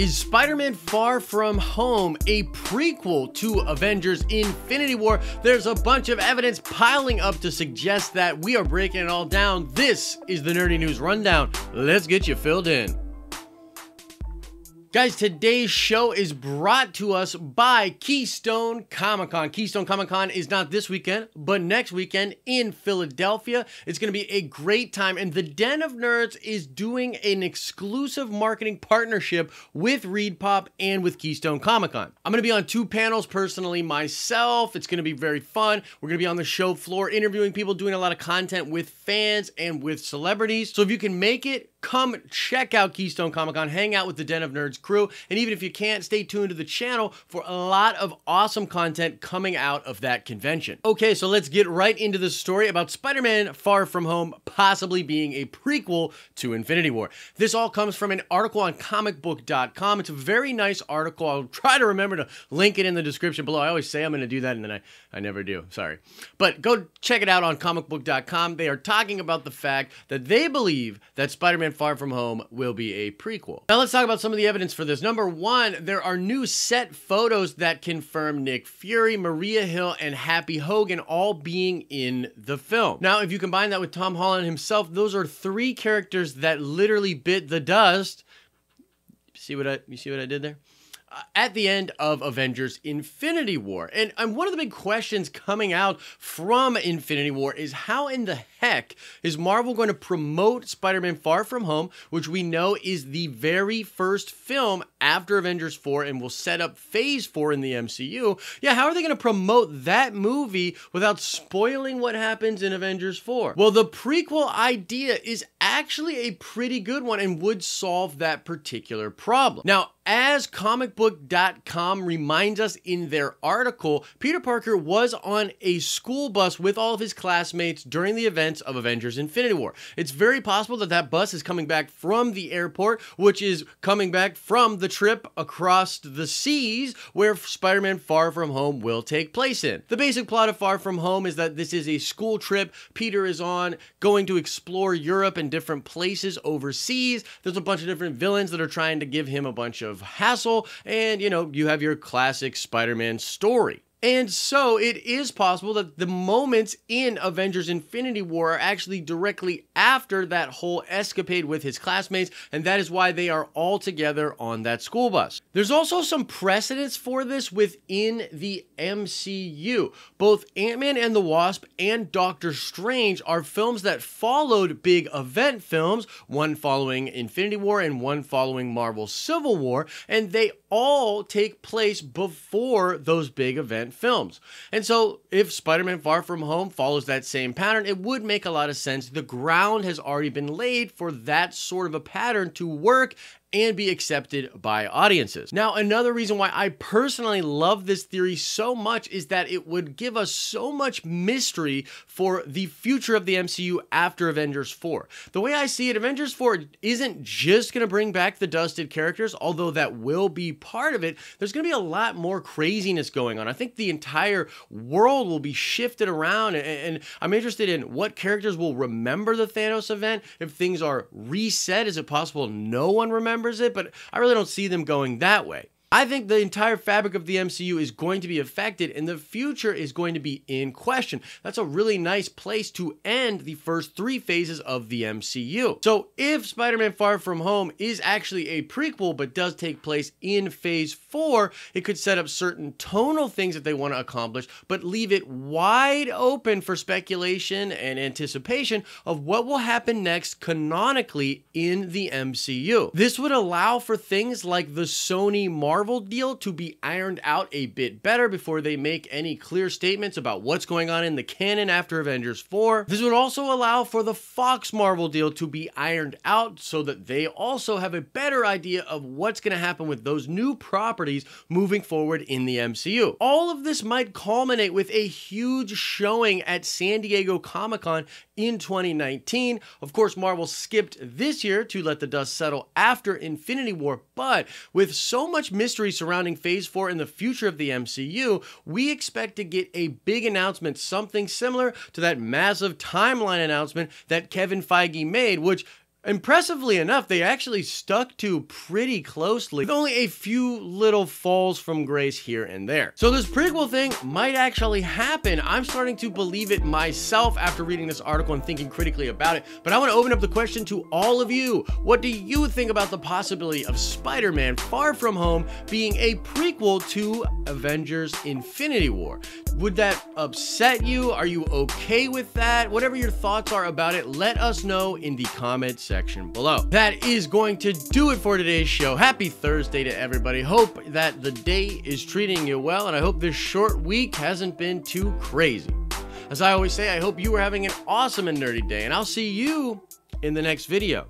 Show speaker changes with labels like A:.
A: Is Spider-Man Far From Home a prequel to Avengers Infinity War? There's a bunch of evidence piling up to suggest that. We are breaking it all down. This is the Nerdy News Rundown. Let's get you filled in. Guys, today's show is brought to us by Keystone ComicCon. Keystone ComicCon is not this weekend, but next weekend in Philadelphia. It's going to be a great time, and the Den of Nerds is doing an exclusive marketing partnership with ReedPop and with Keystone ComicCon. I'm going to be on two panels personally myself. It's going to be very fun. We're going to be on the show floor interviewing people, doing a lot of content with fans and with celebrities. So if you can make it, come check out Keystone ComicCon, hang out with the Den of Nerds crew, and even if you can't, stay tuned to the channel for a lot of awesome content coming out of that convention. Okay, so let's get right into the story about Spider-Man Far From Home possibly being a prequel to Infinity War. This all comes from an article on comicbook.com. It's a very nice article. I'll try to remember to link it in the description below. I always say I'm going to do that, and then I never do. Sorry. But go check it out on comicbook.com. They are talking about the fact that they believe that Spider-Man Far From Home will be a prequel. Now let's talk about some of the evidence for this. Number one, there are new set photos that confirm Nick Fury, Maria Hill, and Happy Hogan all being in the film. Now, if you combine that with Tom Holland himself, those are three characters that literally bit the dust. You see what I did there? At the end of Avengers Infinity War. And one of the big questions coming out from Infinity War is how in the heck is Marvel going to promote Spider-Man Far From Home, which we know is the very first film after Avengers 4 and will set up Phase 4 in the MCU. Yeah, how are they going to promote that movie without spoiling what happens in Avengers 4? Well, the prequel idea is actually a pretty good one and would solve that particular problem. Now, as comicbook.com reminds us in their article, Peter Parker was on a school bus with all of his classmates during the events of Avengers Infinity War. It's very possible that that bus is coming back from the airport, which is coming back from the trip across the seas where Spider-Man Far From Home will take place in. The basic plot of Far From Home is that this is a school trip Peter is on, going to explore Europe and different places overseas. There's a bunch of different villains that are trying to give him a bunch of hassle, and you have your classic Spider-Man story. And so it is possible that the moments in Avengers Infinity War are actually directly after that whole escapade with his classmates, and that is why they are all together on that school bus. There's also some precedents for this within the MCU. Both Ant-Man and the Wasp and Doctor Strange are films that followed big event films, one following Infinity War and one following Marvel Civil War, and they all take place before those big event films. And so if Spider-Man Far From Home follows that same pattern, it would make a lot of sense. The ground has already been laid for that sort of a pattern to work and be accepted by audiences. Now, another reason why I personally love this theory so much is that it would give us so much mystery for the future of the MCU after Avengers 4. The way I see it, Avengers 4 isn't just going to bring back the dusted characters, although that will be part of it. There's going to be a lot more craziness going on. I think the entire world will be shifted around, and I'm interested in what characters will remember the Thanos event. If things are reset, is it possible no one remembers it? But I really don't see them going that way. I think the entire fabric of the MCU is going to be affected and the future is going to be in question. That's a really nice place to end the first three phases of the MCU. So if Spider-Man Far From Home is actually a prequel but does take place in Phase 4, it could set up certain tonal things that they want to accomplish, but leave it wide open for speculation and anticipation of what will happen next canonically in the MCU. This would allow for things like the Sony Marvel deal to be ironed out a bit better before they make any clear statements about what's going on in the canon after Avengers 4. This would also allow for the Fox Marvel deal to be ironed out so that they also have a better idea of what's going to happen with those new properties moving forward in the MCU. All of this might culminate with a huge showing at San Diego Comic-Con in 2019. Of course, Marvel skipped this year to let the dust settle after Infinity War, but with so much mystery surrounding Phase 4 and the future of the MCU, we expect to get a big announcement, something similar to that massive timeline announcement that Kevin Feige made, which Impressively enough, they actually stuck to pretty closely, with only a few little falls from grace here and there. So this prequel thing might actually happen. I'm starting to believe it myself after reading this article and thinking critically about it. But I want to open up the question to all of you. What do you think about the possibility of Spider-Man Far From Home being a prequel to Avengers Infinity War? Would that upset you? Are you okay with that? Whatever your thoughts are about it, let us know in the comments section below. That is going to do it for today's show. Happy Thursday to everybody. Hope that the day is treating you well, and I hope this short week hasn't been too crazy. As I always say, I hope you are having an awesome and nerdy day, and I'll see you in the next video.